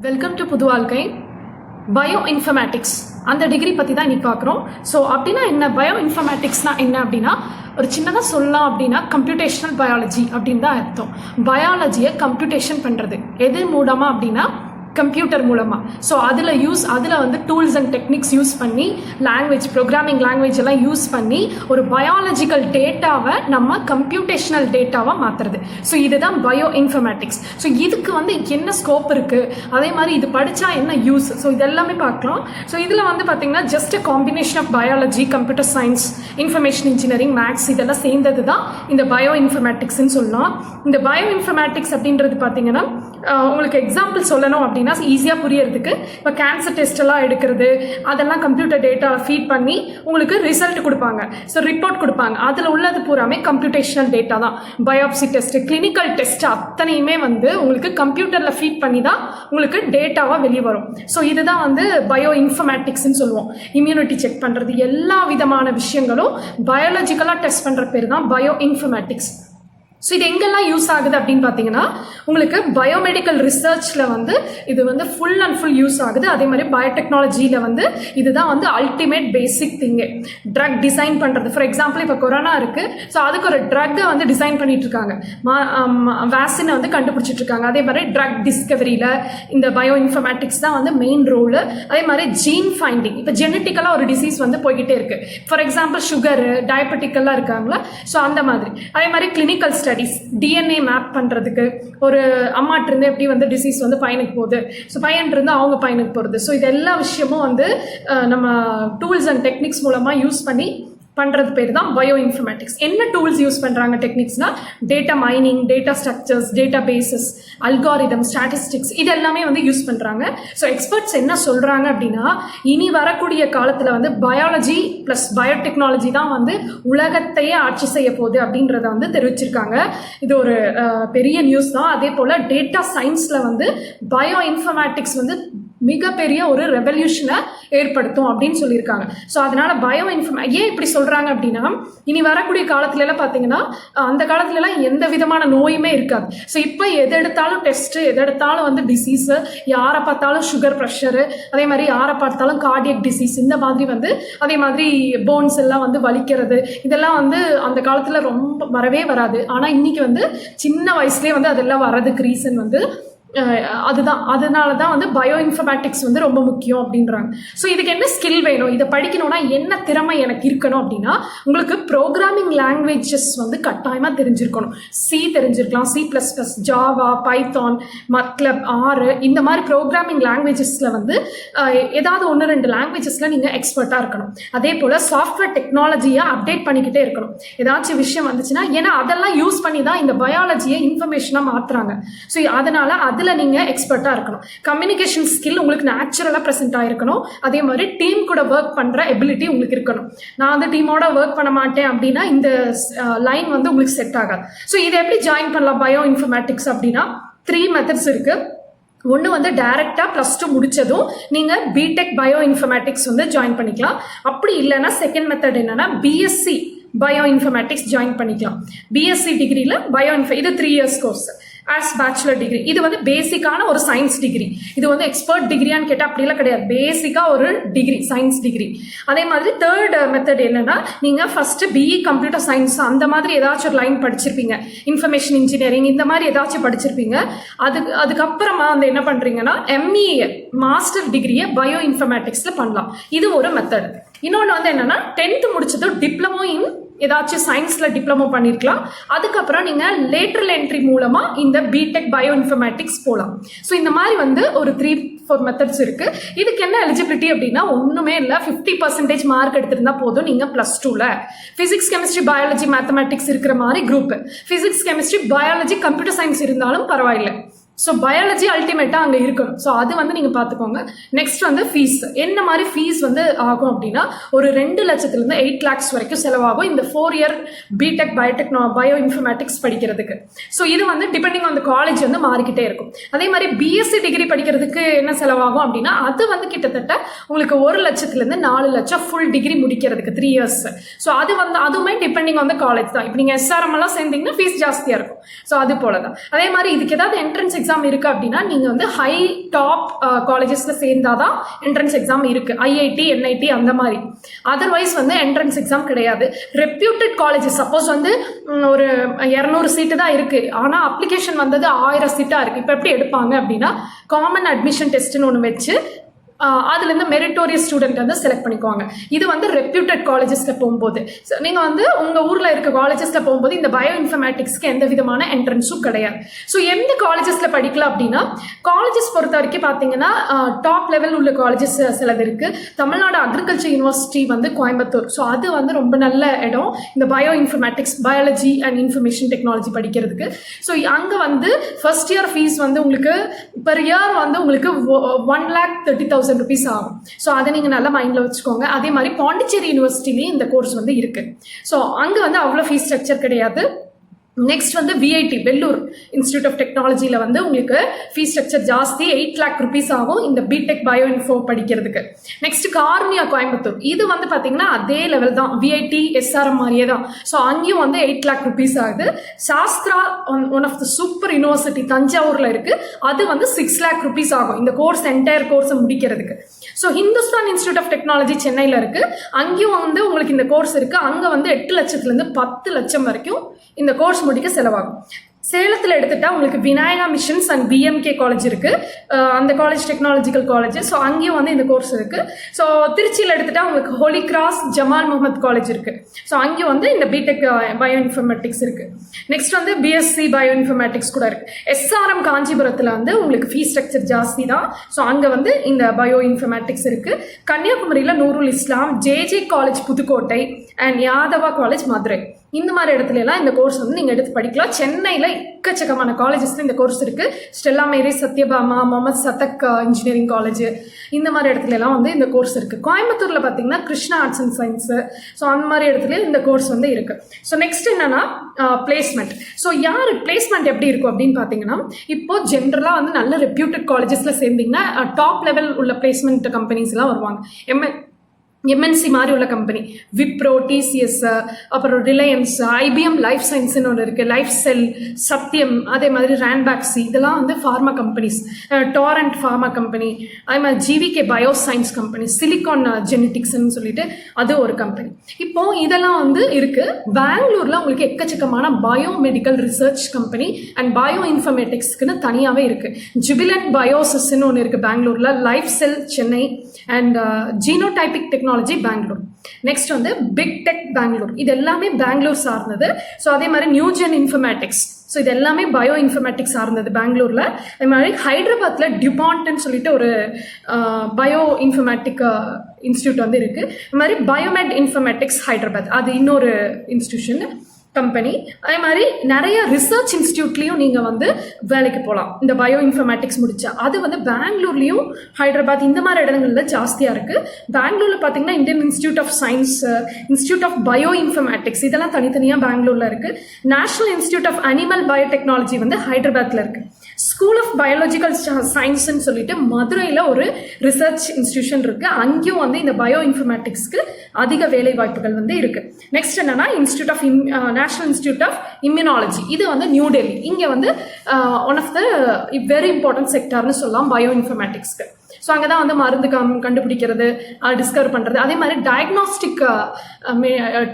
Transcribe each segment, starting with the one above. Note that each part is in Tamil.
வெல்கம் டு புது வாழ்க்கை. பயோஇன்ஃபர்மேட்டிக்ஸ் அந்த டிகிரி பற்றி தான் இன்னைக்கு பார்க்குறோம். ஸோ அப்படின்னா என்ன, பயோஇன்ஃபர்மேட்டிக்ஸ்னால் என்ன அப்படின்னா ஒரு சின்னதாக சொல்லலாம் அப்படின்னா கம்ப்யூட்டேஷனல் பயாலஜி அப்படின்னு தான் அர்த்தம். பயாலஜியை கம்ப்யூட்டேஷன் பண்ணுறது எது மூலமாக அப்படின்னா கம்ப்யூட்டர் மூலமாக. ஸோ அதில் வந்து டூல்ஸ் அண்ட் டெக்னிக்ஸ் யூஸ் பண்ணி லாங்குவேஜ் ப்ரோக்ராமிங் லாங்குவேஜ் எல்லாம் யூஸ் பண்ணி ஒரு பயாலஜிக்கல் டேட்டாவை நம்ம கம்ப்யூட்டேஷனல் டேட்டாவாக மாற்றுறது. ஸோ இதுதான் பயோ இன்ஃபர்மேட்டிக்ஸ். ஸோ இதுக்கு வந்து என்ன ஸ்கோப் இருக்குது, அதே மாதிரி இது படித்தா என்ன யூஸ், ஸோ இதெல்லாமே பார்க்கலாம். ஸோ இதில் வந்து பார்த்திங்கன்னா just combination of biology, computer science, information engineering, maths இதெல்லாம் சேர்ந்தது தான் இந்த பயோ இன்ஃபர்மேட்டிக்ஸ்ன்னு சொல்லலாம். இந்த பயோ இன்ஃபர்மேட்டிக்ஸ் அப்படின்றது பார்த்திங்கன்னா உங்களுக்கு எக்ஸாம்பிள் சொல்லணும் அப்படின்னா ஈஸியாக புரியறதுக்கு, இப்போ கேன்சர் டெஸ்ட் எல்லாம் எடுக்கிறது அதெல்லாம் கம்ப்யூட்டர் டேட்டா ஃபீட் பண்ணி உங்களுக்கு ரிசல்ட் கொடுப்பாங்க. ஸோ ரிப்போர்ட் கொடுப்பாங்க. அதில் உள்ளது பூராமே கம்ப்யூட்டேஷனல் டேட்டா தான். பயோப்சி டெஸ்ட், கிளினிக்கல் டெஸ்ட் அத்தனையுமே வந்து உங்களுக்கு கம்ப்யூட்டரில் ஃபீட் பண்ணி தான் உங்களுக்கு டேட்டாவாக வெளியே வரும். ஸோ இதுதான் வந்து பயோ இன்ஃபர்மேட்டிக்ஸ்ன்னு சொல்லுவோம். இம்யூனிட்டி செக் பண்ணுறது, எல்லா விதமான விஷயங்களும் பயாலஜிக்கலாக டெஸ்ட் பண்ணுற பேர் தான் பயோ இன்ஃபர்மேட்டிக்ஸ். ஸோ இது எங்கெல்லாம் யூஸ் ஆகுது அப்படின்னு பார்த்தீங்கன்னா உங்களுக்கு பயோமெடிக்கல் ரிசர்ச்சில் வந்து இது வந்து ஃபுல் அண்ட் ஃபுல் யூஸ் ஆகுது. அதே மாதிரி பயோடெக்னாலஜியில் வந்து இதுதான் வந்து அல்டிமேட் பேசிக் திங்கு. ட்ரக் டிசைன் பண்ணுறது, ஃபார் எக்ஸாம்பிள் இப்போ கொரோனா இருக்குது, ஸோ அதுக்கு ஒரு ட்ரக்கை வந்து டிசைன் பண்ணிட்டு இருக்காங்க, வேக்சினை வந்து கண்டுபிடிச்சிட்டு இருக்காங்க. அதே மாதிரி ட்ரக் டிஸ்கவரியில் இந்த பயோ இன்ஃபர்மேட்டிக்ஸ் தான் வந்து மெயின் ரோலு. அதே மாதிரி ஜீன் ஃபைண்டிங், இப்போ ஜெனட்டிக்கலாக ஒரு டிசீஸ் வந்து போய்கிட்டே இருக்குது. ஃபார் எக்ஸாம்பிள் சுகரு, டயபெட்டிக்கெல்லாம் இருக்காங்களா, ஸோ அந்த மாதிரி. அதே மாதிரி கிளினிக்கல் ஸ்டடிஸ், டிஎன்ஏ மேப் பண்ணுறதுக்கு, ஒரு அம்மாட்டிருந்து எப்படி வந்து டிசீஸ் வந்து பையனுக்கு போகுது, ஸோ பையன்ட்டு அவங்க பையனுக்கு போகிறது. ஸோ இது எல்லா விஷயமும் வந்து நம்ம டூல்ஸ் அண்ட் டெக்னிக்ஸ் மூலமாக யூஸ் பண்ணி பண்ணுறது பேர் தான் பயோ இன்ஃபர்மேட்டிக்ஸ். என்ன டூல்ஸ் யூஸ் பண்ணுறாங்க டெக்னிக்ஸ்னா data mining, data structures, data bases, algorithm, statistics இது எல்லாமே வந்து யூஸ் பண்ணுறாங்க. ஸோ எக்ஸ்பர்ட்ஸ் என்ன சொல்கிறாங்க அப்படின்னா இனி வரக்கூடிய காலத்தில் வந்து பயாலஜி ப்ளஸ் பயோடெக்னாலஜி தான் வந்து உலகத்தையே ஆட்சி செய்ய போகுது அப்படின்றத வந்து தெரிவிச்சிருக்காங்க. இது ஒரு பெரிய நியூஸ் தான். அதே போல் டேட்டா சயின்ஸில் வந்து பயோ இன்ஃபர்மேட்டிக்ஸ் வந்து மிகப்பெரிய ஒரு ரெவல்யூஷனை ஏற்படுத்தும் அப்படின்னு சொல்லியிருக்காங்க. ஸோ அதனால பயோ ஏன் இப்படி சொல்கிறாங்க அப்படின்னா இனி வரக்கூடிய காலத்துலலாம் பார்த்தீங்கன்னா அந்த காலத்துலலாம் எந்த விதமான நோயுமே இருக்காது. ஸோ இப்போ எது எடுத்தாலும் டெஸ்ட்டு, எது எடுத்தாலும் வந்து டிசீஸு, யாரை பார்த்தாலும் சுகர், ப்ரெஷரு, அதே மாதிரி யாரை பார்த்தாலும் கார்டியக் டிசீஸ், இந்த மாதிரி வந்து அதே மாதிரி போன்ஸ் எல்லாம் வந்து வலிக்கிறது, இதெல்லாம் வந்து அந்த காலத்தில் ரொம்ப வரவே வராது. ஆனால் இன்னைக்கு வந்து சின்ன வயசுலேயே வந்து அதெல்லாம் வர்றதுக்கு ரீசன் வந்து அதுதான். அதனால தான் வந்து பயோ இன்ஃபர்மேட்டிக்ஸ் வந்து ரொம்ப முக்கியம் அப்படின்றாங்க. ஸோ இதுக்கு என்ன ஸ்கில் வேணும், இதை படிக்கணும்னா என்ன திறமை எனக்கு இருக்கணும் அப்படின்னா உங்களுக்கு ப்ரோக்ராமிங் லாங்குவேஜஸ் வந்து கட்டாயமாக தெரிஞ்சிருக்கணும். சி தெரிஞ்சிருக்கலாம், C++, Java, Python, MATLAB, R, இந்த மாதிரி ப்ரோக்ராமிங் லாங்குவேஜஸில் வந்து ஏதாவது 1-2 லாங்குவேஜஸில் நீங்கள் எக்ஸ்பர்ட்டாக இருக்கணும். அதே போல் சாஃப்ட்வேர் டெக்னாலஜியை அப்டேட் பண்ணிக்கிட்டே இருக்கணும். ஏதாச்சும் விஷயம் வந்துச்சுன்னா, ஏன்னா அதெல்லாம் யூஸ் பண்ணி தான் இந்த பயாலஜியை இன்ஃபர்மேஷனாக மாற்றுறாங்க. ஸோ அதனால் அதில் நீங்கள் எக்ஸ்பர்ட்டாக இருக்கணும். கம்யூனிகேஷன் ஸ்கில் உங்களுக்கு நேச்சுரலாக ப்ரெசென்ட் ஆகிருக்கணும். அதே மாதிரி டீம் கூட ஒர்க் பண்ணுற எபிலிட்டி உங்களுக்கு இருக்கணும். நான் வந்து டீமோட ஒர்க் பண்ண மாட்டேன் அப்படின்னா இந்த லைன் வந்து உங்களுக்கு செட் ஆகாது. ஸோ இதை எப்படி ஜாயின் பண்ணலாம் பயோ இன்ஃபர்மேட்டிக்ஸ் அப்படின்னா 3 மெத்தட்ஸ் இருக்குது. ஒன்று வந்து டைரெக்டாக +2 முடித்ததும் நீங்கள் B.tech BIOINFORMATICS வந்து ஜாயின் பண்ணிக்கலாம். அப்படி இல்லைன்னா செகண்ட் மெத்தட் என்னன்னா B.sc BIOINFORMATICS ஜாயின் பண்ணிக்கலாம். B.sc டிகிரியில் இது 3 years course as bachelor degree. இது வந்து பேசிக்கான ஒரு சயின்ஸ் டிகிரி. இது வந்து எக்ஸ்பர்ட் டிகிரியான்னு கேட்டால் அப்படிலாம் கிடையாது, பேசிக்காக ஒரு டிகிரி, சயின்ஸ் டிகிரி. அதே மாதிரி தேர்ட் மெத்தட் என்னன்னா நீங்கள் ஃபர்ஸ்ட் BE கம்ப்யூட்டர் சயின்ஸ் அந்த மாதிரி ஏதாச்சும் ஒரு லைன் படிச்சிருப்பீங்க, இன்ஃபர்மேஷன் இன்ஜினியரிங் இந்த மாதிரி ஏதாச்சும் படிச்சிருப்பீங்க. அதுக்கப்புறமா வந்து என்ன பண்ணுறீங்கன்னா ME மாஸ்டர் டிகிரியை பயோ இன்ஃபர்மேட்டிக்ஸில் பண்ணலாம். இது ஒரு மெத்தட். இன்னொன்று வந்து என்னன்னா 10th முடிச்சதும் டிப்ளமோ இன் ஏதாச்சும் சயின்ஸில் டிப்ளமோ பண்ணியிருக்கலாம். அதுக்கப்புறம் நீங்கள் லேட்டரல் என்ட்ரி மூலமாக இந்த B.tech BIOINFORMATICS போகலாம். ஸோ இந்த மாதிரி வந்து ஒரு 3-4 மெத்தட்ஸ் இருக்குது. இதுக்கு என்ன எலிஜிபிலிட்டி அப்படின்னா ஒன்றுமே இல்லை, 50% மார்க் எடுத்திருந்தா போதும். நீங்கள் +2ல் ஃபிசிக்ஸ், கெமிஸ்ட்ரி, பயாலஜி, மேத்தமேட்டிக்ஸ் இருக்கிற மாதிரி group, physics, chemistry, biology, computer science இருந்தாலும் பரவாயில்லை. ஸோ பயாலஜி அல்டிமேட்டாக அங்கே இருக்கணும். ஸோ அது வந்து நீங்கள் பார்த்துக்கோங்க. நெக்ஸ்ட் வந்து ஃபீஸ், என்ன மாதிரி ஃபீஸ் வந்து ஆகும் அப்படின்னா ஒரு 2 லட்சத்துலேருந்து 8 lakhs வரைக்கும் செலவாகும் இந்த 4 year B.tech BIOINFORMATICS படிக்கிறதுக்கு. ஸோ இது வந்து டிபெண்டிங் ஆன் த காலேஜ் வந்து மாறிக்கிட்டே இருக்கும். அதே மாதிரி B.sc டிகிரி படிக்கிறதுக்கு என்ன செலவாகும் அப்படின்னா அது வந்து கிட்டத்தட்ட உங்களுக்கு 1 லட்சத்துலேருந்து 4 லட்சம் ஃபுல் டிகிரி முடிக்கிறதுக்கு 3 years. ஸோ அது வந்து அதுவுமே டிபெண்டிங் ஆன் த காலேஜ் தான். இப்போ நீங்கள் SRM எல்லாம் சேர்ந்தீங்கன்னா ஃபீஸ் ஜாஸ்தியாக இருக்கும். ஸோ அது போல தான். அதே மாதிரி இதுக்கு ஏதாவது என்ட்ரன்ஸ் எக்ஸாம் இருக்குது அப்படின்னா நீங்கள் வந்து ஹை டாப் காலேஜஸில் சேர்ந்தாதான் என்ட்ரன்ஸ் எக்ஸாம் இருக்குது. ஐஐடி, என்ஐடி அந்த மாதிரி. அதர்வைஸ் வந்து என்ட்ரன்ஸ் எக்ஸாம் கிடையாது. ரெப்யூட்டட் காலேஜஸ் சப்போஸ் வந்து ஒரு 200 சீட்டு தான் இருக்குது, ஆனால் அப்ளிகேஷன் வந்தது 1000 சீட்டாக இருக்குது. இப்போ எப்படி எடுப்பாங்க அப்படின்னா காமன் அட்மிஷன் டெஸ்ட்னு ஒன்று வச்சு அதுலேருந்து மெரிட்டோரியஸ் ஸ்டூடெண்ட் வந்து செலக்ட் பண்ணிக்குவாங்க. இது வந்து ரெப்யூட்டட் காலேஜஸில் போகும்போது. நீங்கள் வந்து உங்கள் ஊரில் இருக்க காலேஜஸில் போகும்போது இந்த பயோ இன்ஃபர்மேட்டிக்ஸ்க்கு எந்த விதமான என்ட்ரன்ஸும் கிடையாது. ஸோ எந்த காலேஜஸில் படிக்கலாம் அப்படின்னா, காலேஜஸ் பொறுத்த வரைக்கும் பார்த்தீங்கன்னா டாப் லெவல் உள்ள காலேஜஸ் சிலது இருக்குது. தமிழ்நாடு அக்ரிகல்ச்சர் யூனிவர்சிட்டி வந்து கோயம்புத்தூர். ஸோ அது வந்து ரொம்ப நல்ல இடம் இந்த bio informatics, biology and information technology படிக்கிறதுக்கு. ஸோ அங்கே வந்து ஃபர்ஸ்ட் இயர் ஃபீஸ் வந்து உங்களுக்கு பெர் இயர் வந்து உங்களுக்கு 1,30,000 rupees ஆகும். ஸோ அதை நீங்கள் நல்லா மைண்டில் வச்சுக்கோங்க. அதே மாதிரி பாண்டிச்சேரி யூனிவர்சிட்டிலையும் இந்த கோர்ஸ் வந்து இருக்குது. ஸோ அங்கே வந்து அவ்வளோ ஃபீஸ் ஸ்ட்ரக்சர் கிடையாது. நெக்ஸ்ட் வந்து விஐடி, வெள்ளூர் இன்ஸ்டியூட் ஆஃப் டெக்னாலஜியில் வந்து உங்களுக்கு ஃபீஸ் ஸ்ட்ரக்சர் ஜாஸ்தி, 8 lakh rupees ஆகும் இந்த B.tech BIOINFO படிக்கிறதுக்கு. Next cornea, Coimbatore. இது வந்து பார்த்தீங்கன்னா அதே லெவல் தான், விஐடி எஸ்ஆர்எம் மாதிரியே தான். ஸோ அங்கேயும் வந்து 8 lakh rupees ஆகுது. Sastra, one of the super university, தஞ்சாவூரில் இருக்குது. அது வந்து 6 lakh rupees ஆகும் இந்த கோர்ஸ், என்டையர் கோர்ஸை முடிக்கிறதுக்கு. So Hindustan institute of technology சென்னையில் இருக்குது. அங்கேயும் வந்து உங்களுக்கு இந்த கோர்ஸ் இருக்குது. அங்கே வந்து 8 லட்சத்துலேருந்து 10 லட்சம் வரைக்கும் இந்த கோர்ஸ் முடிக்க செலவாகும். சேலத்தில் எடுத்துட்டா உங்களுக்கு Vinayaka missions and PMK college இருக்கு. அந்த காலேஜ் டெக்னாலஜிக்கல் காலேஜ். ஸோ அங்கேயும் வந்து இந்த கோர்ஸ் இருக்கு. ஸோ திருச்சியில் எடுத்துட்டா உங்களுக்கு holy cross Jamal Mohamed college இருக்கு. ஸோ அங்கேயும் வந்து இந்த B.tech பயோ இன்ஃபர்மேட்டிக்ஸ் இருக்கு. நெக்ஸ்ட் வந்து b.sc பயோ இன்ஃபர்மேட்டிக்ஸ் கூட இருக்கு. எஸ்ஆர்எம் காஞ்சிபுரத்தில் வந்து உங்களுக்கு ஃபீஸ் ஸ்ட்ரக்சர் ஜாஸ்தி தான். ஸோ அங்கே வந்து இந்த பயோ இன்ஃபர்மேட்டிக்ஸ் இருக்கு. கன்னியாகுமரியில் Noorul Islam, J college Pudukkottai and Yadava college Madurai. இந்த மாதிரி இடத்துல எல்லாம் இந்த கோர்ஸ் வந்து நீங்கள் எடுத்து படிக்கலாம். சென்னையில் எக்கச்சக்கமான காலேஜஸ்ல இந்த கோர்ஸ் இருக்கு. Stella Mary, Sathyabama, Mohamed Sathak engineering college, இந்த மாதிரி இடத்துல எல்லாம் வந்து இந்த கோர்ஸ் இருக்கு. கோயம்புத்தூர்ல பார்த்தீங்கன்னா Krishna arts and science. So அந்த மாதிரி இடத்துல இந்த கோர்ஸ் வந்து இருக்கு. ஸோ நெக்ஸ்ட் என்னன்னா பிளேஸ்மெண்ட். ஸோ யார் பிளேஸ்மெண்ட் எப்படி இருக்கும் அப்படின்னு பார்த்தீங்கன்னா, இப்போ ஜென்ரலாக வந்து நல்ல ரெப்யூட்டட் காலேஜஸ்ல சேர்ந்தீங்கன்னா டாப் லெவல் உள்ள பிளேஸ்மெண்ட் கம்பெனிஸ் எல்லாம் வருவாங்க. எம்என்சி மாதிரி உள்ள கம்பெனி, விப்ரோ, டிசிஎஸ், அப்புறம் ரிலையன்ஸ், ஐபிஎம் லைஃப் சயின்ஸ்னு ஒன்று இருக்குது, லைஃப் செல், சத்யம், அதே மாதிரி ரேண்ட்பாக்ஸி, இதெல்லாம் வந்து pharma companies. Torrent pharma company, அதே மாதிரி GVK bio science company, silicon ஜெனட்டிக்ஸ்ன்னு சொல்லிட்டு அது ஒரு கம்பெனி. இப்போ இதெல்லாம் வந்து இருக்கு. பெங்களூர்ல உங்களுக்கு எக்கச்சக்கமான biomedical research company and bio இன்ஃபர்மேட்டிக்ஸ்க்குன்னு தனியாகவே இருக்கு. ஜுபிலண்ட் பயோசிஸ்ன்னு ஒன்று இருக்கு பெங்களூர்ல, life cell Chennai and genotypic technology Bangalore. Next வந்து B.tech பெங்களூர். இது எல்லாமே பெங்களூர் சார்ந்தது. ஸோ அதே மாதிரி நியூஜென் இன்ஃபர்மேட்டிக்ஸ். ஸோ இது எல்லாமே பயோ இன்ஃபர்மேட்டிக்ஸ் சார்ந்தது பெங்களூர்ல. அதே மாதிரி ஹைதராபாத்ல டியூபாண்ட்னு சொல்லிட்டு ஒரு பயோ இன்ஃபர்மேட்டிக் இன்ஸ்டியூட் வந்து இருக்கு. அது மாதிரி பயோமெட் இன்ஃபர்மேட்டிக்ஸ் ஹைதராபாத், அது இன்னொரு இன்ஸ்டிடியூஷன் கம்பெனி. அதே மாதிரி நிறைய ரிசர்ச் இன்ஸ்டியூட்லையும் நீங்கள் வந்து வேலைக்கு போகலாம் இந்த பயோ இன்ஃபர்மேட்டிக்ஸ் முடிச்சா. அது வந்து பெங்களூர்லையும் ஹைதராபாத் இந்த மாதிரி இடங்கள்ல ஜாஸ்தியாக இருக்குது. பெங்களூரில் பார்த்தீங்கன்னா Indian institute of science, institute of bioinformatics, இதெல்லாம் தனித்தனியாக பெங்களூரில் இருக்குது. National institute of animal biotechnology வந்து ஹைதராபாத்தில் இருக்குது. ஸ்கூல் ஆஃப் பயாலஜிக்கல் சயின்ஸ்ன்னு சொல்லிட்டு மதுரையில் ஒரு ரிசர்ச் இன்ஸ்டிடியூஷன் இருக்குது. அங்கேயும் வந்து இந்த பயோ இன்ஃபர்மேட்டிக்ஸ்க்கு அதிக வேலை வாய்ப்புகள் வந்து இருக்குது. நெக்ஸ்ட் என்னன்னா institute of national institute of immunology, இது வந்து நியூ டெல்லி. இங்கே வந்து one of the very important செக்டார்னு சொல்லலாம் பயோ இன்ஃபர்மேட்டிக்ஸ்க்கு. ஸோ அங்கே தான் வந்து மருந்து கண்டுபிடிக்கிறது, டிஸ்கவர் பண்ணுறது, அதே மாதிரி டயக்னாஸ்டிக்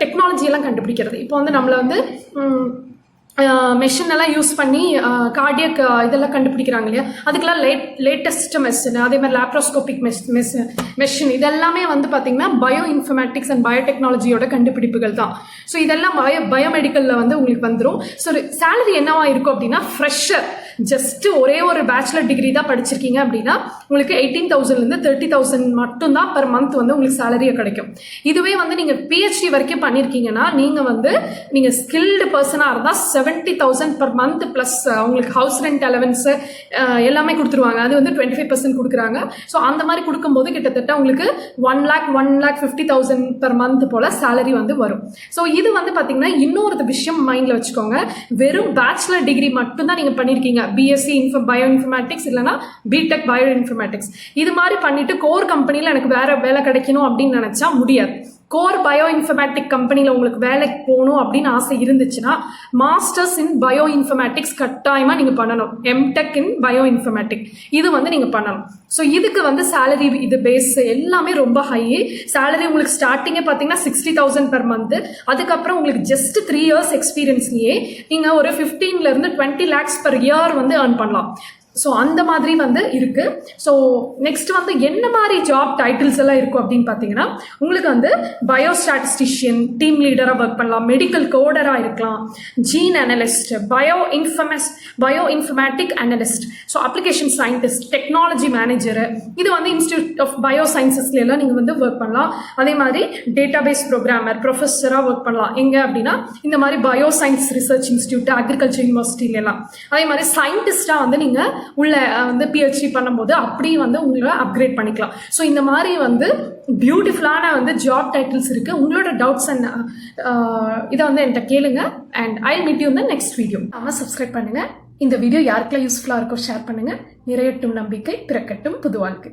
டெக்னாலஜியெல்லாம் கண்டுபிடிக்கிறது. இப்போ வந்து நம்மளை வந்து மெஷின் எல்லாம் யூஸ் பண்ணி கார்டியக் இதெல்லாம் கண்டுபிடிக்கிறாங்க இல்லையா, அதுக்கெல்லாம் லேட்டஸ்ட் மெஷின், அதே மாதிரி லேப்ரோஸ்கோபிக் மெஷின், இதெல்லாமே வந்து பார்த்தீங்கன்னா பயோ இன்ஃபர்மேட்டிக்ஸ் அண்ட் பயோடெக்னாலஜியோட கண்டுபிடிப்புகள் தான். ஸோ இதெல்லாம் பயோமெடிக்கலில் வந்து உங்களுக்கு வந்துடும். ஸோ சேலரி என்னவா இருக்கும் அப்படின்னா, ஃப்ரெஷர் ஜஸ்ட் ஒரே ஒரு பேச்சுலர் டிகிரி தான் படிச்சிருக்கீங்க அப்படின்னா உங்களுக்கு 18,000லேருந்து 30,000 மட்டும்தான் பர் மந்த் வந்து உங்களுக்கு சேலரியை கிடைக்கும். இதுவே வந்து நீங்கள் PhD வரைக்கும் பண்ணியிருக்கீங்கன்னா நீங்கள் ஸ்கில்டு பர்சனாக இருந்தால் 70,000 பர் மந்த் ப்ளஸ் உங்களுக்கு ஹவுஸ் ரெண்ட் அலவன்ஸ் எல்லாமே கொடுத்துருவாங்க. அது வந்து 25% கொடுக்குறாங்க. ஸோ அந்த மாதிரி கொடுக்கும்போது கிட்டத்தட்ட உங்களுக்கு 1,50,000 பர் மந்த் போல் சேலரி வந்து வரும். ஸோ இது வந்து பார்த்தீங்கன்னா இன்னொரு விஷயம் மைண்டில் வச்சுக்கோங்க. வெறும் பேச்சுலர் டிகிரி மட்டும்தான் நீங்கள் பண்ணியிருக்கீங்க, B.sc பயோ இன்ஃபர்மேட்டிக்ஸ் இல்லைனா B.tech பயோ இன்ஃபர்மேட்டிக்ஸ், இது மாதிரி பண்ணிட்டு கோர் கம்பெனியில் எனக்கு வேற வேலை கிடைக்கணும் அப்படின்னு நினைச்சா முடியாது. கோர் பயோ இன்ஃபர்மேட்டிக் கம்பெனியில் உங்களுக்கு வேலைக்கு போகணும் அப்படின்னு ஆசை இருந்துச்சுன்னா மாஸ்டர்ஸ் இன் பயோ இன்ஃபர்மேட்டிக்ஸ் கட்டாயமாக நீங்கள் பண்ணணும். M.tech இன் பயோ இன்ஃபர்மேட்டிக் இது வந்து நீங்கள் பண்ணணும். ஸோ இதுக்கு வந்து சேலரி இது பேஸ் எல்லாமே ரொம்ப ஹை. சேலரி உங்களுக்கு ஸ்டார்டிங்கே பார்த்தீங்கன்னா 60,000 per month. அதுக்கப்புறம் உங்களுக்கு ஜஸ்ட் 3 years எக்ஸ்பீரியன்ஸ்லேயே நீங்கள் ஒரு 15 to 20 lakhs per year வந்து earn பண்ணலாம். ஸோ அந்த மாதிரி வந்து இருக்கு. ஸோ நெக்ஸ்ட் வந்து என்ன மாதிரி ஜாப் டைட்டில்ஸ் எல்லாம் இருக்கும் அப்படின்னு பார்த்தீங்கன்னா உங்களுக்கு வந்து பயோஸ்டாட்டிஸ்டிஷியன், டீம் லீடராக ஒர்க் பண்ணலாம், மெடிக்கல் கோடராக இருக்கலாம், gene analyst, bioinformatic analyst, so application scientist, technology manager, இது வந்து இன்ஸ்டியூட் ஆஃப் பயோ சயின்சஸ்ல எல்லாம் நீங்கள் வந்து ஒர்க் பண்ணலாம். அதே மாதிரி டேட்டாபேஸ் ப்ரோக்ராமர், ப்ரொஃபஸராக ஒர்க் பண்ணலாம். எங்கே அப்படின்னா இந்த மாதிரி bio science research institute, agriculture யூனிவர்சிட்டில எல்லாம். அதே மாதிரி சயின்டிஸ்டாக வந்து நீங்கள் உள்ள வந்து PhD பண்ணும்போது அப்படி வந்து உங்களை அப்கிரேட் பண்ணிக்கலாம். ஸோ இந்த மாதிரி வந்து பியூட்டிஃபுல்லான வந்து ஜாப் டைட்டில்ஸ் இருக்கு. உங்களோட டவுட்ஸ் அண்ட் இதை வந்து என்கிட்ட கேளுங்க. அண்ட் ஐ மீட் யூ இந்த நெக்ஸ்ட் வீடியோ. ஆமாம், சப்ஸ்கிரைப் பண்ணுங்க. இந்த வீடியோ யாருக்கெல்லாம் யூஸ்ஃபுல்லாக இருக்கோ ஷேர் பண்ணுங்க. நிறையட்டும் நம்பிக்கை, பிறக்கட்டும் புது வாழ்க்கை.